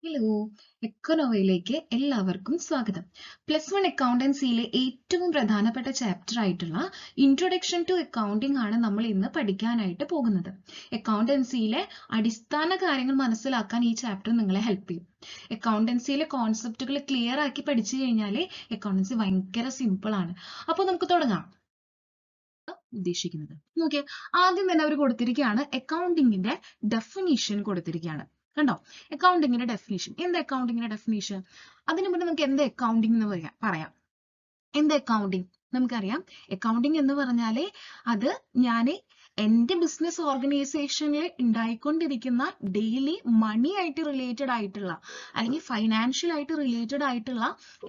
Hello, എക്കോനോവയിലേക്ക് എല്ലാവർക്കും സ്വാഗതം. +1 അക്കൗണ്ടൻസിയിലെ ഏറ്റവും പ്രധാനപ്പെട്ട ചാപ്റ്റർ ആയിട്ടുള്ള ഇൻട്രൊഡക്ഷൻ ടു അക്കൗണ്ടിംഗ് ആണ് നമ്മൾ ഇന്ന് പഠിക്കാനായിട്ട് പോകുന്നത്. അക്കൗണ്ടൻസിയിലെ അടിസ്ഥാന കാര്യങ്ങൾ മനസ്സിലാക്കാൻ ഈ ചാപ്റ്റർ നിങ്ങളെ ഹെൽപ്പ് ചെയ്യും. അക്കൗണ്ടൻസിയിലെ കോൺസെപ്റ്റുകൾ ക്ലിയർ ആക്കി പഠിച്ചു കഴിഞ്ഞാൽ അക്കൗണ്ടൻസി ഭയങ്കര സിമ്പിൾ ആണ്. അപ്പോൾ നമുക്ക് തുടങ്ങാം. ഉദ്ദേശിക്കുന്നത് നോക്കിയേ, ആദ്യം തന്നെ അവർ കൊടുത്തിരിക്കുകയാണ് അക്കൗണ്ടിങ്ങിന്റെ ഡെഫിനിഷൻ കൊടുത്തിരിക്കുകയാണ്. കണ്ടോ, അക്കൗണ്ടിങ്ങിന്റെ ഡെഫിനിഷൻ. എന്താ അക്കൗണ്ടിങ്ങിന്റെ ഡെഫിനിഷൻ? അതിനു മുന്നേ നമുക്ക് എന്താ അക്കൗണ്ടിങ് എന്ന് പറയാം. എന്താ അക്കൗണ്ടിങ്? നമുക്കറിയാം, അക്കൗണ്ടിങ് എന്ന് പറഞ്ഞാല് അത് ഞാൻ എന്റെ ബിസിനസ് ഓർഗനൈസേഷനിൽ ഉണ്ടായിക്കൊണ്ടിരിക്കുന്ന ഡെയിലി മണി ആയിട്ട് റിലേറ്റഡ് ആയിട്ടുള്ള അല്ലെങ്കിൽ ഫൈനാൻഷ്യൽ ആയിട്ട് റിലേറ്റഡ് ആയിട്ടുള്ള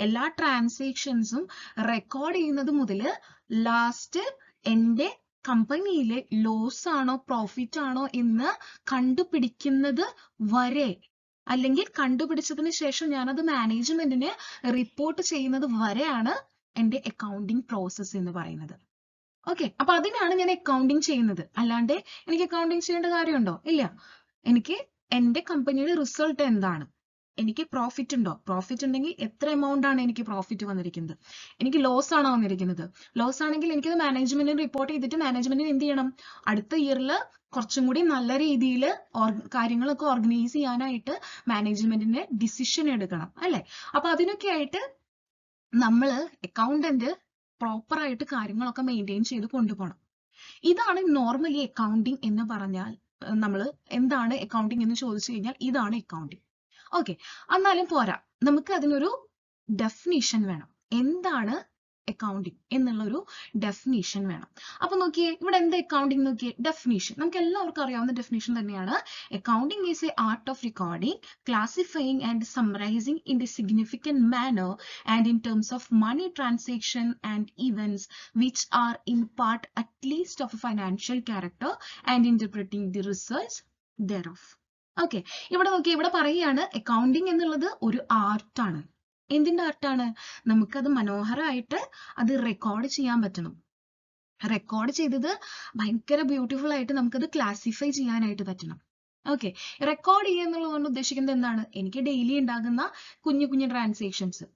എല്ലാ ട്രാൻസാക്ഷൻസും റെക്കോർഡ് ചെയ്യുന്നത് മുതൽ ലാസ്റ്റ് എന്റെ കമ്പനിയിലെ ലോസ് ആണോ പ്രോഫിറ്റ് ആണോ എന്ന് കണ്ടുപിടിക്കുന്നത് വരെ, അല്ലെങ്കിൽ കണ്ടുപിടിച്ചതിന് ശേഷം ഞാനത് മാനേജ്മെന്റിന് റിപ്പോർട്ട് ചെയ്യുന്നത് വരെയാണ് എന്റെ അക്കൗണ്ടിങ് പ്രോസസ്സ് എന്ന് പറയുന്നത്. ഓക്കെ, അപ്പൊ അതിനാണ് ഞാൻ അക്കൗണ്ടിങ് ചെയ്യുന്നത്. അല്ലാണ്ട് എനിക്ക് അക്കൗണ്ടിങ് ചെയ്യേണ്ട കാര്യമുണ്ടോ? ഇല്ല. എനിക്ക് എന്റെ കമ്പനിയുടെ റിസൾട്ട് എന്താണ്, എനിക്ക് പ്രോഫിറ്റ് ഉണ്ടോ, പ്രോഫിറ്റ് ഉണ്ടെങ്കിൽ എത്ര എമൗണ്ട് ആണ് എനിക്ക് പ്രോഫിറ്റ് വന്നിരിക്കുന്നത്, എനിക്ക് ലോസ് ആണോ വന്നിരിക്കുന്നത്, ലോസ് ആണെങ്കിൽ എനിക്കത് മാനേജ്മെന്റിന് റിപ്പോർട്ട് ചെയ്തിട്ട് മാനേജ്മെന്റിന് എന്ത് ചെയ്യണം, അടുത്ത ഇയറിൽ കുറച്ചും കൂടി നല്ല രീതിയിൽ കാര്യങ്ങളൊക്കെ ഓർഗനൈസ് ചെയ്യാനായിട്ട് മാനേജ്മെന്റിന് ഡിസിഷൻ എടുക്കണം അല്ലെ. അപ്പൊ അതിനൊക്കെ ആയിട്ട് നമ്മള് അക്കൗണ്ടന്റ് പ്രോപ്പർ ആയിട്ട് കാര്യങ്ങളൊക്കെ മെയിൻറ്റെയിൻ ചെയ്ത് കൊണ്ടുപോകണം. ഇതാണ് നോർമലി അക്കൗണ്ടിങ് എന്ന് പറഞ്ഞാൽ. നമ്മൾ എന്താണ് അക്കൗണ്ടിങ് എന്ന് ചോദിച്ചു കഴിഞ്ഞാൽ ഇതാണ് അക്കൗണ്ടിങ്. ഓക്കെ, എന്നാലും പോരാ, നമുക്ക് അതിനൊരു ഡെഫിനിഷൻ വേണം. എന്താണ് അക്കൗണ്ടിങ് എന്നുള്ള ഒരു ഡെഫിനിഷൻ വേണം. അപ്പൊ നോക്കിയേ, ഇവിടെ എന്താ അക്കൗണ്ടിങ് നോക്കിയേ, ഡെഫിനിഷൻ നമുക്ക് എല്ലാവർക്കും അറിയാവുന്ന ഡെഫിനിഷൻ തന്നെയാണ്. Accounting is a art of recording, classifying and summarising in a significant manner and in terms of money transaction and events which are in part at least of a financial character and interpreting the results thereof. Okay, ഇവിടെ നോക്കി, ഇവിടെ പറയുകയാണ് accounting എന്നുള്ളത് ഒരു ആർട്ടാണ്. എന്തിന്റെ ആർട്ടാണ്? നമുക്കത് മനോഹരമായിട്ട് അത് റെക്കോർഡ് ചെയ്യാൻ പറ്റണം. റെക്കോർഡ് ചെയ്തത് ഭയങ്കര ബ്യൂട്ടിഫുൾ ആയിട്ട് നമുക്കത് ക്ലാസിഫൈ ചെയ്യാനായിട്ട് പറ്റണം. ഓക്കെ, റെക്കോർഡ് ചെയ്യുക എന്നുള്ളത് ഉദ്ദേശിക്കുന്നത് എന്താണ്? എനിക്ക് ഡെയിലി ഉണ്ടാകുന്ന കുഞ്ഞു കുഞ്ഞു ട്രാൻസാക്ഷൻസ്.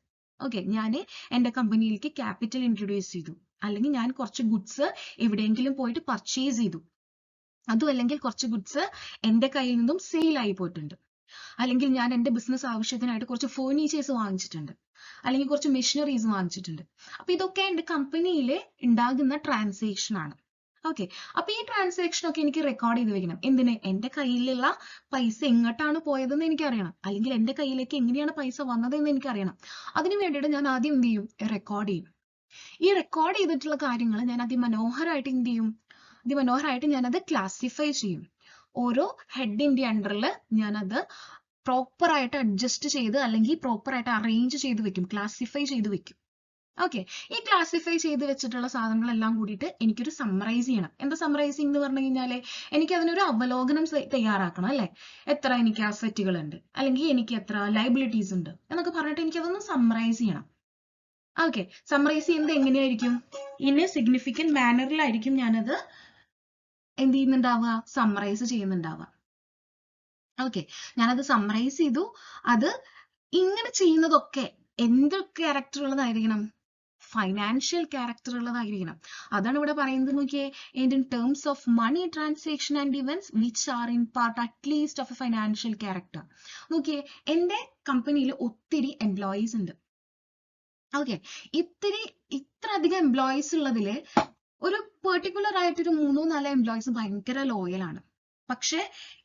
ഓക്കെ, ഞാൻ എൻ്റെ കമ്പനിയിലേക്ക് ക്യാപിറ്റൽ ഇൻട്രൊഡ്യൂസ് ചെയ്തു, അല്ലെങ്കിൽ ഞാൻ കുറച്ച് ഗുഡ്സ് എവിടെയെങ്കിലും പോയിട്ട് പർച്ചേസ് ചെയ്തു, അതും അല്ലെങ്കിൽ കുറച്ച് ഗുഡ്സ് എൻ്റെ കയ്യിൽ നിന്നും സെയിൽ ആയി പോയിട്ടുണ്ട്, അല്ലെങ്കിൽ ഞാൻ എൻ്റെ ബിസിനസ് ആവശ്യത്തിനായിട്ട് കുറച്ച് ഫേർണിച്ചേഴ്സ് വാങ്ങിച്ചിട്ടുണ്ട്, അല്ലെങ്കിൽ കുറച്ച് മെഷീനറീസ് വാങ്ങിച്ചിട്ടുണ്ട്. അപ്പൊ ഇതൊക്കെ എൻ്റെ കമ്പനിയിൽ ഉണ്ടാകുന്ന ട്രാൻസാക്ഷൻ ആണ്. ഓക്കെ, അപ്പൊ ഈ ട്രാൻസാക്ഷൻ ഒക്കെ എനിക്ക് റെക്കോർഡ് ചെയ്ത് വെക്കണം. എന്തിന്? എൻ്റെ കയ്യിലുള്ള പൈസ എങ്ങോട്ടാണ് പോയതെന്ന് എനിക്കറിയണം, അല്ലെങ്കിൽ എൻ്റെ കയ്യിലേക്ക് എങ്ങനെയാണ് പൈസ വന്നതെന്ന് എനിക്കറിയണം. അതിനു വേണ്ടിയിട്ട് ഞാൻ ആദ്യം എന്ത് ചെയ്യും? റെക്കോർഡ് ചെയ്യും. ഈ റെക്കോർഡ് ചെയ്തിട്ടുള്ള കാര്യങ്ങൾ ഞാൻ അതിമനോഹരമായിട്ട് എന്ത് ചെയ്യും? അതിമനോഹരമായിട്ട് ഞാനത് ക്ലാസിഫൈ ചെയ്യും. ഓരോ ഹെഡിന്റെ അണ്ടറിൽ ഞാനത് പ്രോപ്പർ ആയിട്ട് അഡ്ജസ്റ്റ് ചെയ്ത് അല്ലെങ്കിൽ പ്രോപ്പർ ആയിട്ട് അറേഞ്ച് ചെയ്ത് വെക്കും, ക്ലാസിഫൈ ചെയ്ത് വെക്കും. ഓക്കെ, ഈ ക്ലാസിഫൈ ചെയ്ത് വെച്ചിട്ടുള്ള സാധനങ്ങളെല്ലാം കൂടിയിട്ട് എനിക്കൊരു സമ്മറൈസ് ചെയ്യണം. എന്താ സമ്മറൈസിങ് എന്ന് പറഞ്ഞു കഴിഞ്ഞാല്, എനിക്ക് അതിനൊരു അവലോകനം തയ്യാറാക്കണം അല്ലെ. എത്ര എനിക്ക് അസറ്റുകൾ ഉണ്ട്, അല്ലെങ്കിൽ എനിക്ക് എത്ര ലയബിലിറ്റീസ് ഉണ്ട് എന്നൊക്കെ പറഞ്ഞിട്ട് എനിക്ക് അതൊന്ന് സമ്മറൈസ് ചെയ്യണം. ഓക്കെ, സമ്മറൈസ് ചെയ്യുന്നത് എങ്ങനെയായിരിക്കും? ഇൻ എ സിഗ്നിഫിക്കന്റ് മാനറിലായിരിക്കും ഞാനത് എന്ത് ചെയ്യുന്നുണ്ടാവുക, സമ്മറൈസ് ചെയ്യുന്നുണ്ടാവുക. ഓക്കെ, ഞാനത് സമ്മറൈസ് ചെയ്തു. അത് ഇങ്ങനെ ചെയ്യുന്നതൊക്കെ എന്ത് ക്യാരക്ടർ ഉള്ളതായിരിക്കണം? ഫൈനാൻഷ്യൽ ക്യാരക്ടർ ഉള്ളതായിരിക്കണം. അതാണ് ഇവിടെ പറയുന്നത്. നോക്കിയേ, in terms of money transaction and events which are in part at least of a financial character. നോക്കിയേ, എൻ്റെ കമ്പനിയിൽ ഒത്തിരി എംപ്ലോയീസ് ഉണ്ട്. ഓക്കെ, ഇത്ര അധികം എംപ്ലോയീസ് ഉള്ളതില് ഒരു പെർട്ടിക്കുലർ ആയിട്ടൊരു 3-4 എംപ്ലോയീസ് ഭയങ്കര ലോയൽ ആണ്. പക്ഷെ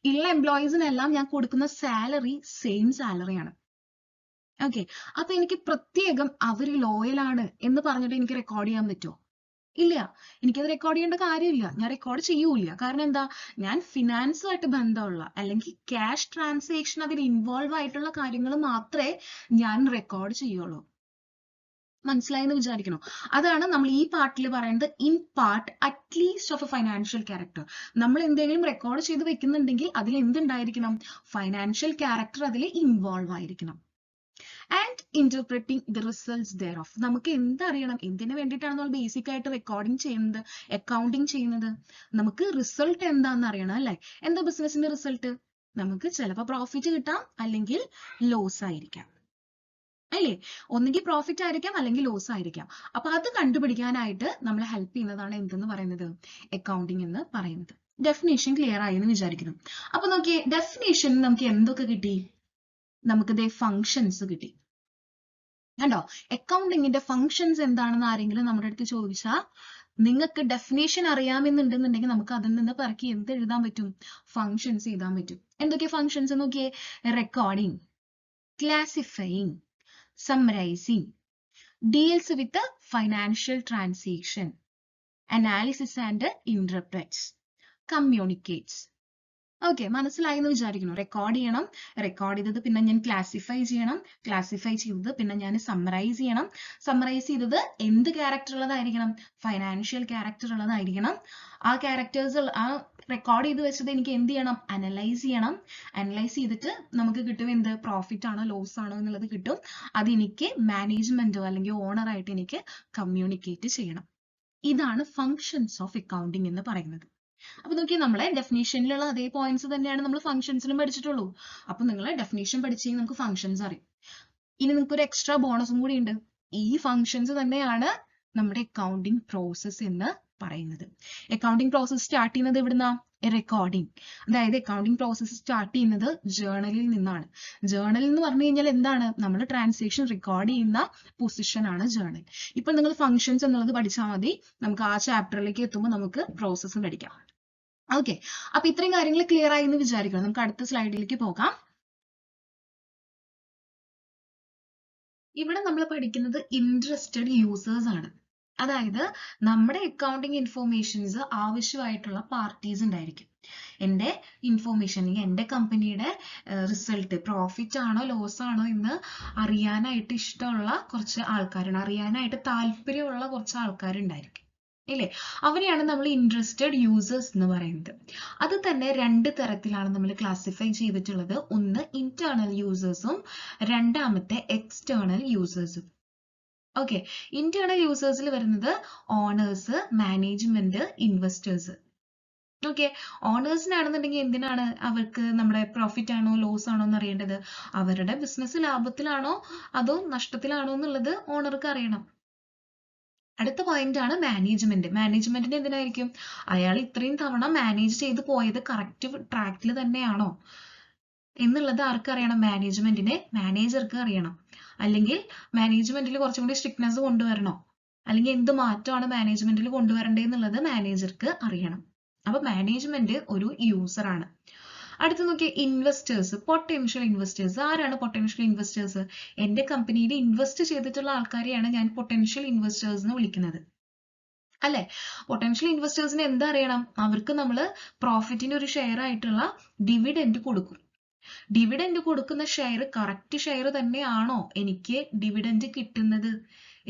ഉള്ള എംപ്ലോയീസിനെല്ലാം ഞാൻ കൊടുക്കുന്ന സാലറി സെയിം സാലറിയാണ്. ഓക്കെ, അപ്പൊ എനിക്ക് പ്രത്യേകം അവർ ലോയൽ ആണ് എന്ന് പറഞ്ഞിട്ട് എനിക്ക് റെക്കോർഡ് ചെയ്യാൻ പറ്റുമോ? ഇല്ല, എനിക്കത് റെക്കോർഡ് ചെയ്യേണ്ട കാര്യമില്ല. ഞാൻ റെക്കോർഡ് ചെയ്യൂല. കാരണം എന്താ? ഞാൻ ഫിനാൻസുമായിട്ട് ബന്ധമുള്ള അല്ലെങ്കിൽ ക്യാഷ് ട്രാൻസാക്ഷൻ അതിൽ ഇൻവോൾവ് ആയിട്ടുള്ള കാര്യങ്ങൾ മാത്രമേ ഞാൻ റെക്കോർഡ് ചെയ്യുള്ളൂ. മനസ്സിലായെന്ന് വിചാരിക്കണോ? അതാണ് നമ്മൾ ഈ പാർട്ടിൽ പറയുന്നത്, in part at least of a financial character. നമ്മൾ എന്തെങ്കിലും റെക്കോർഡ് ചെയ്ത് വെക്കുന്നുണ്ടെങ്കിൽ അതിൽ എന്തുണ്ടായിരിക്കണം? ഫൈനാൻഷ്യൽ ക്യാരക്ടർ അതിൽ ഇൻവോൾവ് ആയിരിക്കണം. And interpreting the results thereof. നമുക്ക് എന്തറിയണം? എന്തിനു വേണ്ടിയിട്ടാണ് നമ്മൾ ബേസിക് ആയിട്ട് റെക്കോർഡിംഗ് ചെയ്യുന്നത്, അക്കൗണ്ടിങ് ചെയ്യുന്നത്? നമുക്ക് റിസൾട്ട് എന്താണെന്ന് അറിയണം അല്ലെ. എന്താ ബിസിനസിന്റെ റിസൾട്ട്? നമുക്ക് ചിലപ്പോൾ പ്രോഫിറ്റ് കിട്ടാം, അല്ലെങ്കിൽ ലോസ് ആയിരിക്കാം, അല്ലേ? ഒന്നുകിൽ പ്രോഫിറ്റ് ആയിരിക്കാം, അല്ലെങ്കിൽ ലോസ് ആയിരിക്കാം. അപ്പൊ അത് കണ്ടുപിടിക്കാനായിട്ട് നമ്മളെ ഹെൽപ്പ് ചെയ്യുന്നതാണ് എന്തെന്ന് പറയുന്നത്, അക്കൗണ്ടിങ് എന്ന് പറയുന്നത്. ഡെഫിനേഷൻ ക്ലിയർ ആയി എന്ന് വിചാരിക്കുന്നു. അപ്പൊ നോക്കിയേ, ഡെഫിനേഷൻ നമുക്ക് എന്തൊക്കെ കിട്ടി? നമുക്ക് ദേ ഫങ്ഷൻസ് കിട്ടി. കണ്ടോ? അക്കൗണ്ടിങ്ങിന്റെ ഫങ്ഷൻസ് എന്താണെന്ന് ആരെങ്കിലും നമ്മുടെ അടുത്ത് ചോദിച്ചാൽ, നിങ്ങൾക്ക് ഡെഫിനേഷൻ അറിയാമെന്നുണ്ടെന്നുണ്ടെങ്കിൽ നമുക്ക് അതിൽ നിന്ന് പറക്കി എന്ത് എഴുതാൻ പറ്റും? ഫങ്ഷൻസ് എഴുതാൻ പറ്റും. എന്തൊക്കെയാ ഫങ്ഷൻസ് നോക്കിയേ? Recording, classifying, summarizing, deals with the financial transaction, analysis and interprets, communicates. Okay, മനസ്സിലായി എന്ന് വിചാരിക്കുന്നു. റെക്കോർഡ് ചെയ്യണം, റെക്കോർഡ് ചെയ്തത് പിന്നെ ഞാൻ ക്ലാസിഫൈ ചെയ്യണം, ക്ലാസിഫൈ ചെയ്തത് പിന്നെ ഞാൻ സമ്മറൈസ് ചെയ്യണം, സമ്മറൈസ് ചെയ്തത് എന്ത് ക്യാരക്ടർ ഉള്ളതായിരിക്കണം? ഫൈനാൻഷ്യൽ ക്യാരക്ടർ ഉള്ളതായിരിക്കണം. ആ ക്യാരക്ടേഴ്സ് ആ റെക്കോർഡ് ചെയ്ത് വെച്ചത് എനിക്ക് എന്ത് ചെയ്യണം? അനലൈസ് ചെയ്യണം. അനലൈസ് ചെയ്തിട്ട് നമുക്ക് കിട്ടും എന്ത്? പ്രോഫിറ്റ് ആണോ ലോസ് ആണോ എന്നുള്ളത് കിട്ടും. അത് എനിക്ക് മാനേജ്മെന്റോ അല്ലെങ്കിൽ ഓണർ ആയിട്ട് എനിക്ക് കമ്മ്യൂണിക്കേറ്റ് ചെയ്യണം. ഇതാണ് ഫങ്ഷൻസ് ഓഫ് അക്കൗണ്ടിങ് എന്ന് പറയുന്നത്. അപ്പൊ നോക്കി, നമ്മളെ ഡെഫിനേഷനിലുള്ള അതേ പോയിന്റ്സ് തന്നെയാണ് നമ്മൾ ഫംഗ്ഷൻസിലും പഠിച്ചിട്ടുള്ളൂ. അപ്പൊ നിങ്ങൾ ഡെഫിനേഷൻ പഠിച്ചെങ്കിൽ നമുക്ക് ഫംഗ്ഷൻസ് അറിയും. ഇനി നിങ്ങൾക്ക് ഒരു എക്സ്ട്രാ ബോണസും കൂടി ഉണ്ട്. ഈ ഫംഗ്ഷൻസ് തന്നെയാണ് നമ്മുടെ അക്കൗണ്ടിങ് പ്രോസസ് എന്ന് പറയുന്നത്. അക്കൗണ്ടിങ് പ്രോസസ് സ്റ്റാർട്ട് ചെയ്യുന്നത് എവിടുന്നാ? റെക്കോർഡിംഗ്. അതായത് അക്കൗണ്ടിങ് പ്രോസസ് സ്റ്റാർട്ട് ചെയ്യുന്നത് ജേർണലിൽ നിന്നാണ്. ജേർണൽ എന്ന് പറഞ്ഞു കഴിഞ്ഞാൽ എന്താണ്? നമ്മൾ ട്രാൻസാക്ഷൻ റെക്കോർഡ് ചെയ്യുന്ന പൊസിഷൻ ആണ് ജേർണൽ. ഇപ്പൊ നിങ്ങൾ ഫംഗ്ഷൻസ് എന്നുള്ളത് പഠിച്ചാൽ മതി. നമുക്ക് ആ ചാപ്റ്ററിലേക്ക് എത്തുമ്പോൾ നമുക്ക് പ്രോസസ്സും പഠിക്കാം. ഓക്കെ, അപ്പൊ ഇത്രയും കാര്യങ്ങൾ ക്ലിയർ ആയി എന്ന് വിചാരിക്കണം. നമുക്ക് അടുത്ത സ്ലൈഡിലേക്ക് പോകാം. ഇവിടെ നമ്മൾ പഠിക്കുന്നത് ഇൻട്രസ്റ്റഡ് യൂസേഴ്സ് ആണ്. അതായത് നമ്മുടെ അക്കൗണ്ടിങ് ഇൻഫോർമേഷൻസ് ആവശ്യമായിട്ടുള്ള പാർട്ടീസ് ഉണ്ടായിരിക്കും. എൻ്റെ ഇൻഫോർമേഷൻ അല്ലെങ്കിൽ എൻ്റെ കമ്പനിയുടെ റിസൾട്ട് പ്രോഫിറ്റ് ആണോ ലോസ് ആണോ എന്ന് അറിയാനായിട്ട് ഇഷ്ടമുള്ള കുറച്ച് ആൾക്കാരുണ്ട്, അറിയാനായിട്ട് താല്പര്യമുള്ള കുറച്ച് ആൾക്കാരുണ്ടായിരിക്കും, ഇല്ലേ? അവരെയാണ് നമ്മൾ ഇൻട്രസ്റ്റഡ് യൂസേഴ്സ് എന്ന് പറയുന്നത്. അത് തന്നെ രണ്ട് തരത്തിലാണ് നമ്മൾ ക്ലാസിഫൈ ചെയ്തിട്ടുള്ളത്. ഒന്ന് ഇന്റേണൽ യൂസേഴ്സും രണ്ടാമത്തെ എക്സ്റ്റേണൽ യൂസേഴ്സും. ഓക്കെ, ഇന്റേണൽ യൂസേഴ്സിൽ വരുന്നത് ഓണേഴ്സ്, മാനേജ്മെന്റ്, ഇൻവെസ്റ്റേഴ്സ്. ഓക്കെ, ഓണേഴ്സിനാണെന്നുണ്ടെങ്കിൽ എന്തിനാണ് അവർക്ക് നമ്മുടെ പ്രോഫിറ്റ് ആണോ ലോസ് ആണോ എന്ന് അറിയേണ്ടത്? അവരുടെ ബിസിനസ് ലാഭത്തിലാണോ അതോ നഷ്ടത്തിലാണോ എന്നുള്ളത് ഓണർക്ക് അറിയണം. അടുത്ത പോയിന്റ് ആണ് മാനേജ്മെന്റ്. മാനേജ്മെന്റിന് എന്തിനായിരിക്കും? അയാൾ ഇത്രയും തവണ മാനേജ് ചെയ്ത് പോയത് കറക്റ്റ് ട്രാക്കിൽ തന്നെയാണോ എന്നുള്ളത് ആർക്കറിയണം? മാനേജ്മെന്റിനെ, മാനേജർക്ക് അറിയണം. അല്ലെങ്കിൽ മാനേജ്മെന്റിൽ കുറച്ചും കൂടി സ്ട്രിക്ട്നെസ് കൊണ്ടുവരണോ, അല്ലെങ്കിൽ എന്ത് മാറ്റമാണ് മാനേജ്മെന്റിൽ കൊണ്ടുവരേണ്ടത് എന്നുള്ളത് മാനേജർക്ക് അറിയണം. അപ്പൊ മാനേജ്മെന്റ് ഒരു യൂസർ ആണ്. അടുത്ത് നോക്കിയ ഇൻവെസ്റ്റേഴ്സ്, പൊട്ടൻഷ്യൽ ഇൻവെസ്റ്റേഴ്സ്. ആരാണ് പൊട്ടൻഷ്യൽ ഇൻവെസ്റ്റേഴ്സ്? എന്റെ കമ്പനിയിൽ ഇൻവെസ്റ്റ് ചെയ്തിട്ടുള്ള ആൾക്കാരെയാണ് ഞാൻ പൊട്ടൻഷ്യൽ ഇൻവെസ്റ്റേഴ്സ് എന്ന് വിളിക്കുന്നത്, അല്ലെ? പൊട്ടൻഷ്യൽ ഇൻവെസ്റ്റേഴ്സിന് എന്താ അറിയണം? അവർക്ക് നമ്മൾ പ്രോഫിറ്റിന്റെ ഒരു ഷെയർ ആയിട്ടുള്ള ഡിവിഡൻഡ് കൊടുക്കും. ഡിവിഡൻഡ് കൊടുക്കുന്ന ഷെയർ കറക്റ്റ് ഷെയർ തന്നെയാണോ എനിക്ക് ഡിവിഡൻഡ് കിട്ടുന്നത്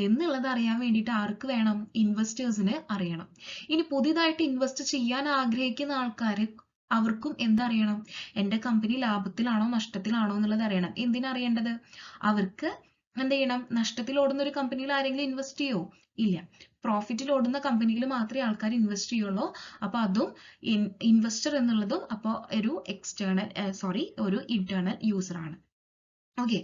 എന്നുള്ളത് അറിയാൻ വേണ്ടിയിട്ട് ആർക്ക് വേണം? ഇൻവെസ്റ്റേഴ്സിന് അറിയണം. ഇനി പുതിയതായിട്ട് ഇൻവെസ്റ്റ് ചെയ്യാൻ ആഗ്രഹിക്കുന്ന ആൾക്കാർ, അവർക്കും എന്തറിയണം? എൻ്റെ കമ്പനി ലാഭത്തിലാണോ നഷ്ടത്തിലാണോ എന്നുള്ളത് അറിയണം. എന്തിനറിയേണ്ടത്? അവർക്ക് എന്ത് ചെയ്യണം? നഷ്ടത്തിൽ ഓടുന്ന ഒരു കമ്പനിയിൽ ആരെങ്കിലും ഇൻവെസ്റ്റ് ചെയ്യോ? ഇല്ല. പ്രോഫിറ്റിൽ ഓടുന്ന കമ്പനിയിൽ മാത്രമേ ആൾക്കാർ ഇൻവെസ്റ്റ് ചെയ്യുള്ളൂ. അപ്പൊ അതും ഇൻവെസ്റ്റർ എന്നുള്ളതും അപ്പൊ ഒരു ഇന്റേണൽ യൂസർ ആണ്. ഓക്കെ,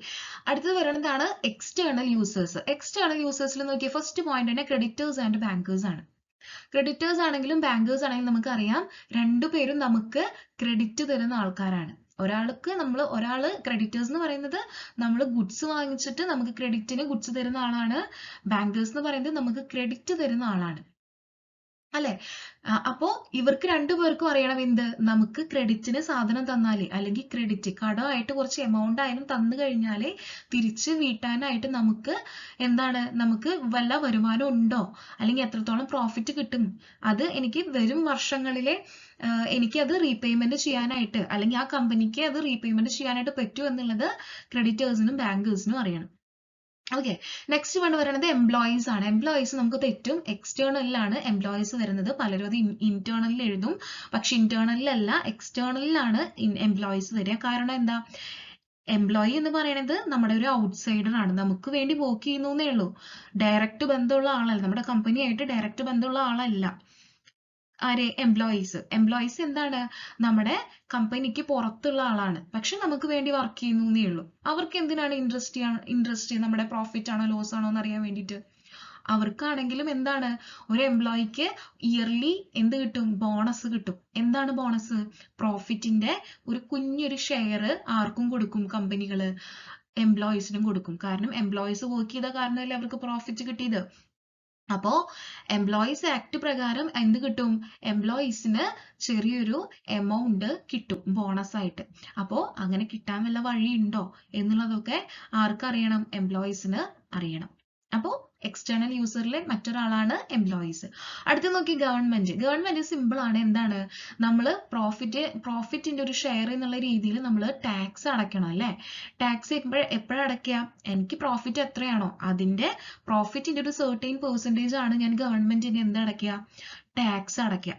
അടുത്തത് വരുന്നതാണ് എക്സ്റ്റേണൽ യൂസേഴ്സ്. എക്സ്റ്റേണൽ യൂസേഴ്സിൽ നോക്കിയ ഫസ്റ്റ് പോയിന്റ് തന്നെ ക്രെഡിറ്റേഴ്സ് ആൻഡ് ബാങ്കേഴ്സ് ആണ്. ക്രെഡിറ്റേഴ്സ് ആണെങ്കിലും ബാങ്കേഴ്സ് ആണെങ്കിലും നമുക്കറിയാം, രണ്ടുപേരും നമുക്ക് ക്രെഡിറ്റ് തരുന്ന ആൾക്കാരാണ്. ഒരാള് ക്രെഡിറ്റേഴ്സ് എന്ന് പറയുന്നത് നമ്മൾ ഗുഡ്സ് വാങ്ങിച്ചിട്ട് നമുക്ക് ക്രെഡിറ്റിന് ഗുഡ്സ് തരുന്ന ആളാണ്. ബാങ്കേഴ്സ് എന്ന് പറയുന്നത് നമുക്ക് ക്രെഡിറ്റ് തരുന്ന ആളാണ്, അല്ലെ? അപ്പോ ഇവർക്ക് രണ്ടുപേർക്കും അറിയണം എന്ത്? നമുക്ക് ക്രെഡിറ്റിന് സാധനം തന്നാലേ, അല്ലെങ്കിൽ ക്രെഡിറ്റ് കടമായിട്ട് കുറച്ച് എമൗണ്ട് ആയാലും തന്നു കഴിഞ്ഞാലേ തിരിച്ച് വീട്ടാനായിട്ട് നമുക്ക് എന്താണ്, നമുക്ക് വല്ല വരുമാനം ഉണ്ടോ, അല്ലെങ്കിൽ എത്രത്തോളം പ്രോഫിറ്റ് കിട്ടും, അത് എനിക്ക് വരും വർഷങ്ങളിലെ എനിക്ക് അത് റീപേയ്മെന്റ് ചെയ്യാനായിട്ട്, അല്ലെങ്കിൽ ആ കമ്പനിക്ക് അത് റീപേയ്മെന്റ് ചെയ്യാനായിട്ട് പറ്റുമോ എന്നുള്ളത് ക്രെഡിറ്റേഴ്സിനും ബാങ്കേഴ്സിനും അറിയണം. ഓക്കെ, നെക്സ്റ്റ് വൺ പറയുന്നത് എംപ്ലോയീസ് ആണ്. എംപ്ലോയീസ് നമുക്ക് തെറ്റും, എക്സ്റ്റേണലിലാണ് എംപ്ലോയീസ് വരുന്നത്. പലരും അത് ഇന്റേണലിൽ എഴുതും, പക്ഷെ ഇന്റേണലിലല്ല എക്സ്റ്റേണലിലാണ് എംപ്ലോയീസ് വരിക. കാരണം എന്താ? എംപ്ലോയി എന്ന് പറയുന്നത് നമ്മുടെ ഒരു ഔട്ട്സൈഡർ ആണ്, നമുക്ക് വേണ്ടി വർക്ക് ചെയ്യുന്നു എന്നേ ഉള്ളൂ. ഡയറക്റ്റ് ബന്ധമുള്ള ആളല്ല, നമ്മുടെ കമ്പനിയായിട്ട് ഡയറക്റ്റ് ബന്ധമുള്ള ആളല്ല. ആരെ? എംപ്ലോയീസ് എന്താണ്? നമ്മുടെ കമ്പനിക്ക് പുറത്തുള്ള ആളാണ്, പക്ഷെ നമുക്ക് വേണ്ടി വർക്ക് ചെയ്യുന്നു എന്നേ ഉള്ളൂ. അവർക്ക് എന്തിനാണ് ഇൻട്രസ്റ്റ് നമ്മുടെ പ്രോഫിറ്റ് ആണോ ലോസ് ആണോ എന്ന് അറിയാൻ വേണ്ടിയിട്ട്. അവർക്കാണെങ്കിലും എന്താണ്, ഒരു എംപ്ലോയിക്ക് ഇയർലി എന്ത് കിട്ടും? ബോണസ് കിട്ടും. എന്താണ് ബോണസ്? പ്രോഫിറ്റിന്റെ ഒരു കുഞ്ഞൊരു ഷെയർ ആർക്കും കൊടുക്കും? കമ്പനികള് എംപ്ലോയീസിനും കൊടുക്കും. കാരണം എംപ്ലോയീസ് വർക്ക് ചെയ്ത കാരണമല്ലേ അവർക്ക് പ്രോഫിറ്റ് കിട്ടിയത്. അപ്പോ എംപ്ലോയീസ് ആക്ട് പ്രകാരം എന്ത് കിട്ടും? എംപ്ലോയീസിന് ചെറിയൊരു എമൗണ്ട് കിട്ടും ബോണസ് ആയിട്ട്. അപ്പോ അങ്ങനെ കിട്ടാൻ വല്ല വഴിയുണ്ടോ എന്നുള്ളതൊക്കെ ആർക്കറിയണം? എംപ്ലോയീസിന് അറിയണം. അപ്പോ എക്സ്റ്റേണൽ യൂസറിലെ മറ്റൊരാളാണ് എംപ്ലോയീസ്. അടുത്ത നോക്കി ഗവൺമെന്റ് സിമ്പിൾ ആണ്. എന്താണ്? നമ്മൾ പ്രോഫിറ്റിന്റെ ഒരു ഷെയർ എന്നുള്ള രീതിയിൽ നമ്മൾ ടാക്സ് അടയ്ക്കണം അല്ലെ. ടാക്സ് എപ്പോഴടയ്ക്കുക? എനിക്ക് പ്രോഫിറ്റ് എത്രയാണോ അതിന്റെ പ്രോഫിറ്റിന്റെ ഒരു സെർട്ടൈൻ പെർസെന്റേജ് ആണ് ഞാൻ ഗവൺമെന്റിന് എന്തടയ്ക്കുക? ടാക്സ് അടയ്ക്കുക.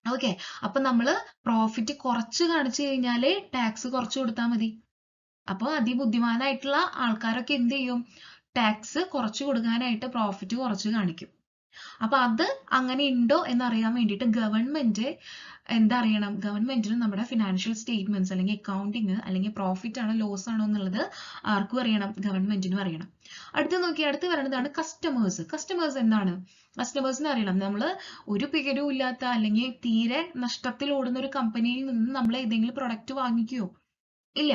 ഓക്കെ, അപ്പൊ നമ്മള് പ്രോഫിറ്റ് കുറച്ച് കാണിച്ചു കഴിഞ്ഞാലേ ടാക്സ് കുറച്ച് കൊടുത്താൽ മതി. അപ്പൊ അതിബുദ്ധിമാനായിട്ടുള്ള ആൾക്കാരൊക്കെ എന്ത് ചെയ്യും? ടാക്സ് കുറച്ച് കൊടുക്കാനായിട്ട് പ്രോഫിറ്റ് കുറച്ച് കാണിക്കും. അപ്പൊ അത് അങ്ങനെ ഉണ്ടോ എന്നറിയാൻ വേണ്ടിയിട്ട് ഗവൺമെന്റ് എന്തറിയണം? ഗവൺമെന്റിന് നമ്മുടെ ഫിനാൻഷ്യൽ സ്റ്റേറ്റ്മെന്റ്സ് അല്ലെങ്കിൽ അക്കൗണ്ടിങ് അല്ലെങ്കിൽ പ്രോഫിറ്റ് ആണോ ലോസ് ആണോ എന്നുള്ളത് ആർക്കും അറിയണം? ഗവൺമെന്റിനും അറിയണം. അടുത്ത് വരുന്നതാണ് കസ്റ്റമേഴ്സ് എന്താണ്? കസ്റ്റമേഴ്സിന് അറിയണം. നമ്മൾ ഒരു പിഴവും ഇല്ലാത്ത അല്ലെങ്കിൽ തീരെ നഷ്ടത്തിൽ ഓടുന്ന ഒരു കമ്പനിയിൽ നിന്ന് നമ്മൾ ഏതെങ്കിലും പ്രൊഡക്റ്റ് വാങ്ങിക്കുവോ? ഇല്ല,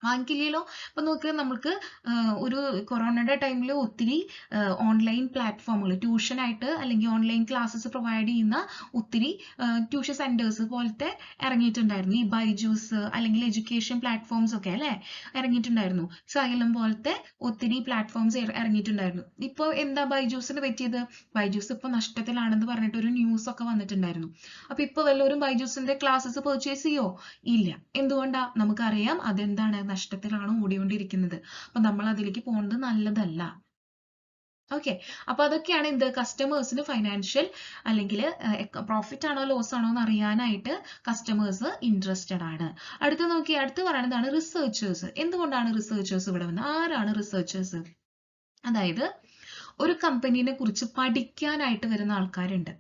വാങ്ങിക്കില്ലല്ലോ. അപ്പൊ നോക്ക്, നമുക്ക് ഒരു കൊറോണയുടെ ടൈമിൽ ഒത്തിരി ഓൺലൈൻ പ്ലാറ്റ്ഫോമുകൾ ട്യൂഷനായിട്ട് അല്ലെങ്കിൽ ഓൺലൈൻ ക്ലാസ്സസ് പ്രൊവൈഡ് ചെയ്യുന്ന ഒത്തിരി ട്യൂഷൻ സെന്റേഴ്സ് പോലത്തെ ഇറങ്ങിയിട്ടുണ്ടായിരുന്നു. ഈ ബൈജൂസ് അല്ലെങ്കിൽ എഡ്യൂക്കേഷൻ പ്ലാറ്റ്ഫോംസ് ഒക്കെ അല്ലെ ഇറങ്ങിയിട്ടുണ്ടായിരുന്നു. സൈലം പോലത്തെ ഒത്തിരി പ്ലാറ്റ്ഫോംസ് ഇറങ്ങിയിട്ടുണ്ടായിരുന്നു. ഇപ്പൊ എന്താ ബൈജൂസിന് പറ്റിയത്? ബൈജൂസ് ഇപ്പൊ നഷ്ടത്തിലാണെന്ന് പറഞ്ഞിട്ട് ഒരു ന്യൂസ് ഒക്കെ വന്നിട്ടുണ്ടായിരുന്നു. അപ്പൊ ഇപ്പൊ വല്ലവരും ബൈജൂസിന്റെ ക്ലാസ്സസ് പർച്ചേസ് ചെയ്യോ? ഇല്ല. എന്തുകൊണ്ടാ? നമുക്കറിയാം അതെന്താണ്, നഷ്ടത്തിലാണ് ഓടിക്കൊണ്ടിരിക്കുന്നത്. അപ്പൊ നമ്മൾ അതിലേക്ക് പോകുന്നത് നല്ലതല്ല. ഓക്കെ, അപ്പൊ അതൊക്കെയാണ് എന്ത്? കസ്റ്റമേഴ്സിന് ഫൈനാൻഷ്യൽ അല്ലെങ്കിൽ പ്രോഫിറ്റ് ആണോ ലോസ് ആണോ എന്ന് അറിയാനായിട്ട് കസ്റ്റമേഴ്സ് ഇൻട്രസ്റ്റഡ് ആണ്. അടുത്ത് പറയുന്നതാണ് റിസർച്ചേഴ്സ്. എന്തുകൊണ്ടാണ് റിസർച്ചേഴ്സ് ഇവിടെ വന്നത്? ആരാണ് റിസർച്ചേഴ്സ്? അതായത് ഒരു കമ്പനീനെ കുറിച്ച് പഠിക്കാനായിട്ട് വരുന്ന ആൾക്കാരുണ്ട്.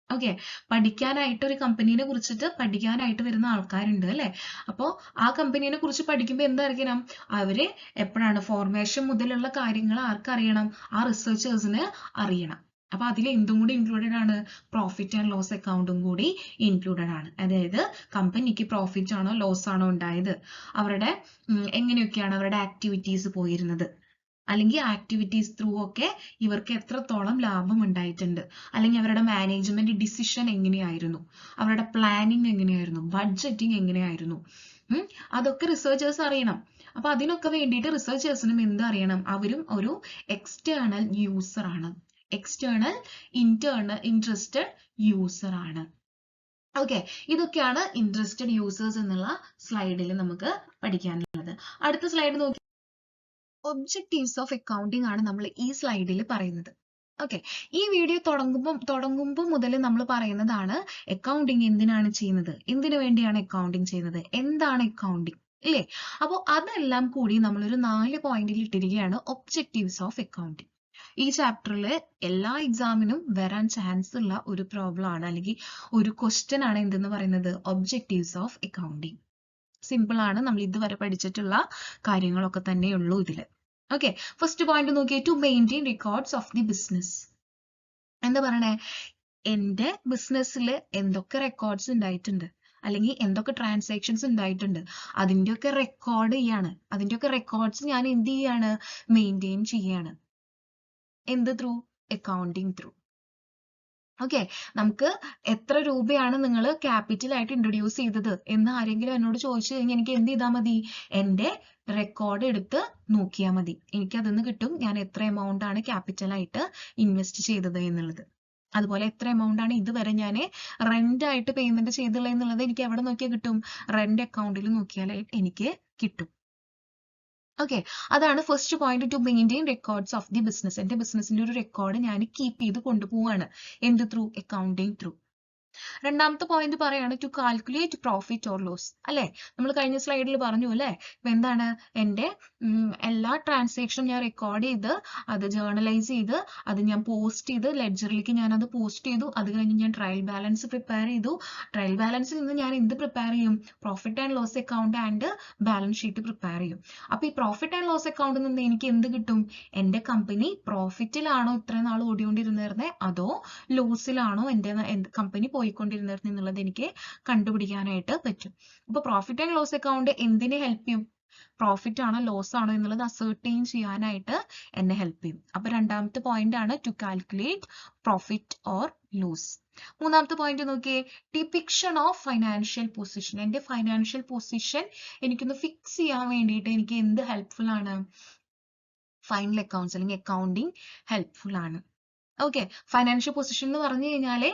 ഓക്കെ, പഠിക്കാനായിട്ട് ഒരു കമ്പനീനെ കുറിച്ചിട്ട് പഠിക്കാനായിട്ട് വരുന്ന ആൾക്കാരുണ്ട് അല്ലെ. അപ്പോ ആ കമ്പനീനെ കുറിച്ച് പഠിക്കുമ്പോൾ എന്തായിരിക്കണം? അവര് എപ്പോഴാണ് ഫോർമേഷൻ മുതലുള്ള കാര്യങ്ങൾ ആർക്കറിയണം? ആ റിസർച്ചേഴ്സിന് അറിയണം. അപ്പൊ അതിൽ എന്തും കൂടി ഇൻക്ലൂഡഡ് ആണ്? പ്രോഫിറ്റ് ആൻഡ് ലോസ് അക്കൗണ്ടും കൂടി ഇൻക്ലൂഡഡ് ആണ്. അതായത് കമ്പനിക്ക് പ്രോഫിറ്റ് ആണോ ലോസ് ആണോ ഉണ്ടായത്, അവരുടെ എങ്ങനെയൊക്കെയാണ് അവരുടെ ആക്ടിവിറ്റീസ് പോയിരുന്നത്, അല്ലെങ്കിൽ ആക്ടിവിറ്റീസ് ത്രൂ ഒക്കെ ഇവർക്ക് എത്രത്തോളം ലാഭം ഉണ്ടായിട്ടുണ്ട്, അല്ലെങ്കിൽ അവരുടെ മാനേജ്മെന്റ് ഡിസിഷൻ എങ്ങനെയായിരുന്നു, അവരുടെ പ്ലാനിങ് എങ്ങനെയായിരുന്നു, ബഡ്ജറ്റിംഗ് എങ്ങനെയായിരുന്നു, അതൊക്കെ റിസർച്ചേഴ്സ് അറിയണം. അപ്പൊ അതിനൊക്കെ വേണ്ടിയിട്ട് റിസർച്ചേഴ്സിനും എന്ത് അറിയണം? അവരും ഒരു എക്സ്റ്റേണൽ യൂസർ ആണ്, എക്സ്റ്റേണൽ ഇൻട്രസ്റ്റഡ് യൂസർ ആണ്. ഓക്കെ, ഇതൊക്കെയാണ് ഇൻട്രസ്റ്റഡ് യൂസേഴ്സ് എന്നുള്ള സ്ലൈഡിൽ നമുക്ക് പഠിക്കാനുള്ളത്. അടുത്ത സ്ലൈഡ് നോക്കി, ഒബ്ജക്റ്റീവ്സ് ഓഫ് അക്കൗണ്ടിങ് ആണ് നമ്മൾ ഈ സ്ലൈഡിൽ പറയുന്നത്. ഓക്കെ, ഈ വീഡിയോ തുടങ്ങുമ്പോൾ മുതൽ നമ്മൾ പറയുന്നതാണ് അക്കൗണ്ടിങ് എന്തിനാണ് ചെയ്യുന്നത്, എന്തിനു വേണ്ടിയാണ് അക്കൗണ്ടിങ് ചെയ്യുന്നത്, എന്താണ് അക്കൗണ്ടിങ് ഇല്ലേ. അപ്പോൾ അതെല്ലാം കൂടി നമ്മളൊരു 4 പോയിന്റിൽ ഇട്ടിരിക്കുകയാണ് ഒബ്ജക്റ്റീവ്സ് ഓഫ് അക്കൗണ്ടിങ്. ഈ ചാപ്റ്ററിൽ എല്ലാ എക്സാമിനും വരാൻ ചാൻസ് ഉള്ള ഒരു പ്രോബ്ലം ആണ് അല്ലെങ്കിൽ ഒരു ക്വസ്റ്റ്യൻ ആണ് എന്തെന്ന് പറയുന്നത്, ഒബ്ജക്റ്റീവ്സ് ഓഫ് അക്കൗണ്ടിങ്. സിമ്പിൾ ആണ്, നമ്മൾ ഇതുവരെ പഠിച്ചിട്ടുള്ള കാര്യങ്ങളൊക്കെ തന്നെയുള്ളൂ ഇതില്. ഓക്കെ, ഫസ്റ്റ് പോയിന്റ് നോക്കിയേ, to maintain records of the business. എന്താ പറയണേ? എന്റെ ബിസിനസ്സിൽ എന്തൊക്കെ റെക്കോർഡ്സ് ഉണ്ടായിട്ടുണ്ട് അല്ലെങ്കിൽ എന്തൊക്കെ ട്രാൻസാക്ഷൻസ് ഉണ്ടായിട്ടുണ്ട് അതിന്റെയൊക്കെ റെക്കോർഡ് ചെയ്യാണ്. അതിന്റെയൊക്കെ റെക്കോർഡ്സ് ഞാൻ എന്ത് ചെയ്യാണ്? മെയിൻറ്റെയിൻ ചെയ്യാണ്. എന്ത് ത്രൂ? Accounting through. ഓക്കെ, നമുക്ക് എത്ര രൂപയാണ് നിങ്ങൾ ക്യാപിറ്റൽ ആയിട്ട് ഇൻട്രൊഡ്യൂസ് ചെയ്തത് എന്ന് ആരെങ്കിലും എന്നോട് ചോദിച്ചു കഴിഞ്ഞാൽ എനിക്ക് എന്ത് ചെയ്താൽ മതി? എന്റെ റെക്കോർഡ് എടുത്ത് നോക്കിയാൽ മതി. എനിക്ക് അതിന്ന് കിട്ടും ഞാൻ എത്ര എമൗണ്ട് ആണ് ക്യാപിറ്റൽ ആയിട്ട് ഇൻവെസ്റ്റ് ചെയ്തത് എന്നുള്ളത്. അതുപോലെ എത്ര എമൗണ്ട് ആണ് ഇതുവരെ ഞാൻ റെന്റ് ആയിട്ട് പേയ്മെന്റ് ചെയ്തുള്ളത് എന്നുള്ളത് എനിക്ക് എവിടെ നോക്കിയാൽ കിട്ടും? റെന്റ് അക്കൗണ്ടിൽ നോക്കിയാൽ എനിക്ക് കിട്ടും. ഓക്കെ, അതാണ് first point, to maintain records of the business. എന്റെ ബിസിനസിന്റെ ഒരു റെക്കോർഡ് ഞാൻ കീപ്പ് ചെയ്ത് കൊണ്ടുപോവാണ്. എന്ത് ത്രൂ? Accounting through. രണ്ടാമത്തെ പോയിന്റ് പറയാണ് to calculate profit or loss അല്ലേ. നമ്മൾ കഴിഞ്ഞ സ്ലൈഡിൽ പറഞ്ഞു അല്ലേ. ഇപ്പൊ എന്താണ് എൻ്റെ എല്ലാ ട്രാൻസാക്ഷനും ഞാൻ റെക്കോർഡ് ചെയ്ത് അത് ജേർണലൈസ് ചെയ്ത് അത് ഞാൻ പോസ്റ്റ് ചെയ്ത് ലെഡ്ജറിലേക്ക് ഞാൻ അത് പോസ്റ്റ് ചെയ്തു. അത് കഴിഞ്ഞ് ഞാൻ ട്രയൽ ബാലൻസ് പ്രിപ്പയർ ചെയ്തു. ട്രയൽ ബാലൻസിൽ നിന്ന് ഞാൻ എന്ത് പ്രിപ്പയർ ചെയ്യും? Profit and loss account and balance sheet prepare ചെയ്യും. അപ്പൊ ഈ പ്രോഫിറ്റ് ആൻഡ് ലോസ് അക്കൗണ്ടിൽ നിന്ന് എനിക്ക് എന്ത് കിട്ടും? എൻ്റെ കമ്പനി പ്രോഫിറ്റിലാണോ ഇത്രയും നാൾ ഓടിക്കൊണ്ടിരുന്നത് അതോ ലോസിലാണോ എൻ്റെ കമ്പനി പോയിക്കൊണ്ടിരുന്നത് എന്നുള്ളത് എനിക്ക് കണ്ടുപിടിക്കാനായിട്ട് പറ്റും. അപ്പൊ പ്രോഫിറ്റ് ആൻഡ് ലോസ് അക്കൗണ്ട് എന്തിനെ ഹെൽപ്പ് ചെയ്യും? പ്രോഫിറ്റ് ആണോ ലോസ് ആണോ എന്നുള്ളത് അസേർട്ടൈൻ ചെയ്യാനായിട്ട് എന്നെ ഹെൽപ്പ് ചെയ്യും. അപ്പൊ രണ്ടാമത്തെ പോയിന്റ് ആണ് to calculate profit or loss. മൂന്നാമത്തെ പോയിന്റ് നോക്കിയേ, ഡിപിക്ഷൻ ഓഫ് ഫൈനാൻഷ്യൽ പൊസിഷൻ. എൻ്റെ ഫൈനാൻഷ്യൽ പൊസിഷൻ എനിക്കൊന്ന് ഫിക്സ് ചെയ്യാൻ വേണ്ടിയിട്ട് എനിക്ക് എന്ത് ഹെൽപ്ഫുൾ ആണ്? ഫൈനൽ അക്കൗണ്ട്സ് അല്ലെങ്കിൽ അക്കൗണ്ടിങ് ഹെൽപ്ഫുൾ ആണ്. ഓക്കെ, ഫൈനാൻഷ്യൽ പൊസിഷൻ എന്ന് പറഞ്ഞു കഴിഞ്ഞാൽ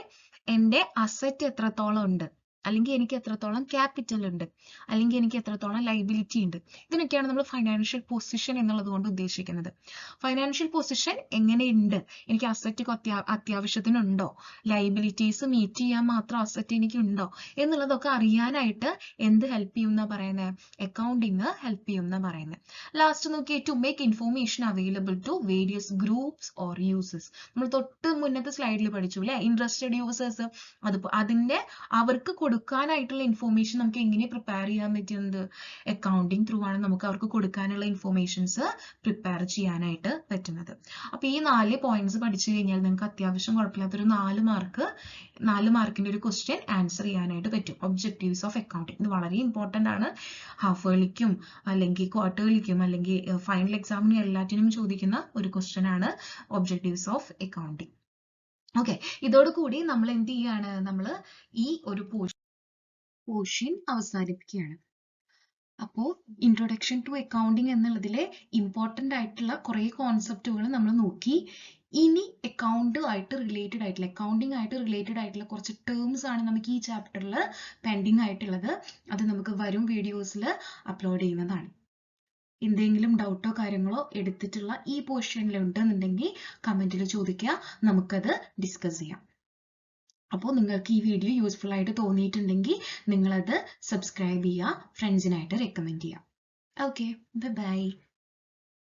എൻ്റെ അസറ്റ് എത്രത്തോളം ഉണ്ട്, അല്ലെങ്കിൽ എനിക്ക് എത്രത്തോളം ക്യാപിറ്റൽ ഉണ്ട്, അല്ലെങ്കിൽ എനിക്ക് എത്രത്തോളം ലൈബിലിറ്റി ഉണ്ട്. ഇതിനൊക്കെയാണ് നമ്മൾ ഫൈനാൻഷ്യൽ പൊസിഷൻ എന്നുള്ളത് കൊണ്ട് ഉദ്ദേശിക്കുന്നത്. ഫൈനാൻഷ്യൽ പൊസിഷൻ എങ്ങനെയുണ്ട്? എനിക്ക് അസറ്റ് അത്യാവശ്യത്തിനുണ്ടോ? ലൈബിലിറ്റീസ് മീറ്റ് ചെയ്യാൻ മാത്രം അസറ്റ് എനിക്ക് ഉണ്ടോ എന്നുള്ളതൊക്കെ അറിയാനായിട്ട് എന്ത് ഹെൽപ്പ് ചെയ്യും എന്നാ പറയുന്നത്? അക്കൗണ്ടിങ് ഹെൽപ്പ് ചെയ്യും എന്നാ പറയുന്നത്. ലാസ്റ്റ് നോക്കിയേ, to make information available to various groups or users. നമ്മൾ തൊട്ട് മുന്നത്തെ സ്ലൈഡിൽ പഠിച്ചു അല്ലെ, ഇൻട്രസ്റ്റഡ് യൂസേഴ്സ്. അതിന്റെ അവർക്ക് കൊടുക്കാനായിട്ടുള്ള ഇൻഫോർമേഷൻ നമുക്ക് എങ്ങനെ പ്രിപ്പയർ ചെയ്യാൻ പറ്റുന്നത്? അക്കൗണ്ടിങ് ത്രൂ ആണ് നമുക്ക് അവർക്ക് കൊടുക്കാനുള്ള ഇൻഫോർമേഷൻസ് പ്രിപ്പയർ ചെയ്യാനായിട്ട് പറ്റുന്നത്. അപ്പൊ ഈ 4 പോയിന്റ്സ് പഠിച്ചു കഴിഞ്ഞാൽ നിങ്ങൾക്ക് അത്യാവശ്യം കുഴപ്പമില്ലാത്തൊരു 4 മാർക്കിന്റെ ഒരു ക്വസ്റ്റ്യൻ ആൻസർ ചെയ്യാനായിട്ട് പറ്റും. ഒബ്ജക്റ്റീവ്സ് ഓഫ് അക്കൗണ്ടിങ് ഇത് വളരെ ഇമ്പോർട്ടന്റ് ആണ്. ഹാഫ് ഇയർലിക്കും അല്ലെങ്കിൽ ക്വാർട്ടർലിക്കും അല്ലെങ്കിൽ ഫൈനൽ എക്സാമിനും എല്ലാറ്റിനും ചോദിക്കുന്ന ഒരു ക്വസ്റ്റ്യൻ ആണ് ഒബ്ജക്റ്റീവ്സ് ഓഫ് അക്കൗണ്ടിങ്. ഓക്കെ, ഇതോടുകൂടി നമ്മൾ എന്ത് ചെയ്യാണ്? നമ്മൾ ഈ ഒരു പോർഷൻ അവസാനിപ്പിക്കുകയാണ്. അപ്പോൾ ഇൻട്രൊഡക്ഷൻ ടു അക്കൗണ്ടിങ് എന്നുള്ളതിലെ ഇമ്പോർട്ടൻ്റ് ആയിട്ടുള്ള കുറേ കോൺസെപ്റ്റുകൾ നമ്മൾ നോക്കി. ഇനി അക്കൗണ്ടിങ് ആയിട്ട് റിലേറ്റഡ് ആയിട്ടുള്ള കുറച്ച് ടേംസ് ആണ് നമുക്ക് ഈ ചാപ്റ്ററിൽ പെൻഡിങ് ആയിട്ടുള്ളത്. അത് നമുക്ക് വരും വീഡിയോസിൽ അപ്ലോഡ് ചെയ്യുന്നതാണ്. എന്തെങ്കിലും ഡൗട്ടോ കാര്യങ്ങളോ എടുത്തിട്ടുള്ള ഈ പോർഷനിൽ ഉണ്ടെന്നുണ്ടെങ്കിൽ കമന്റിൽ ചോദിക്കുക, നമുക്കത് ഡിസ്കസ് ചെയ്യാം. അപ്പോൾ നിങ്ങൾക്ക് ഈ വീഡിയോ യൂസ്ഫുൾ ആയിട്ട് തോന്നിയിട്ടുണ്ടെങ്കിൽ നിങ്ങളത് സബ്സ്ക്രൈബ് ചെയ്യുക, ഫ്രണ്ട്സിനായിട്ട് റെക്കമെൻഡ് ചെയ്യുക. Okay, by.